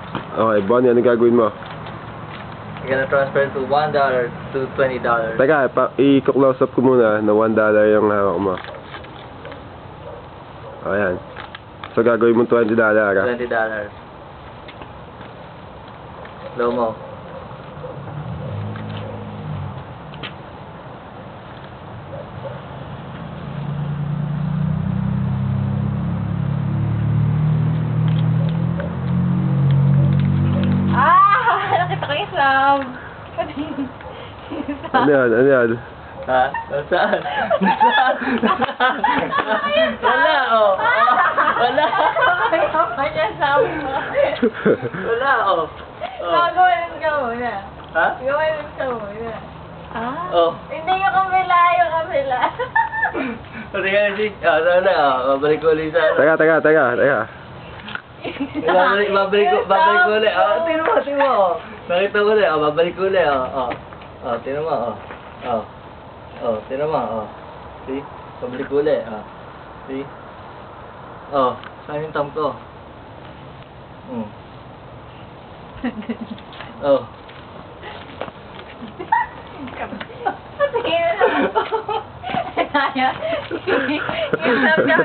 Okay, Bonnie, ano gagawin mo? You're gonna transfer to $1 to $20. Teka, i-close up ko muna na $1 yung hawak mo. Ayan. So, gagawin mo $20, ah. $20. Slow mo. Nakita ko yung sub. Ano yan? Ano yan? Ha? Nasaan? Nasaan? Wala, oh. Wala. Wala, oh. Gagawin ka muna. Ha? Gawin ka muna. Oh. Hindi yung kabila, yung kabila. Pati ka na, G. Sana, babalik ko ulit sa... Teka. Babalik ko ulit. Tingnan mo. Nakita ko ulit. Babalik ko ulit. Tingnan mo. Tingnan mo. See? Babalik ko ulit. See? Saan yung thumb ko? Tingnan mo. Yung sub ka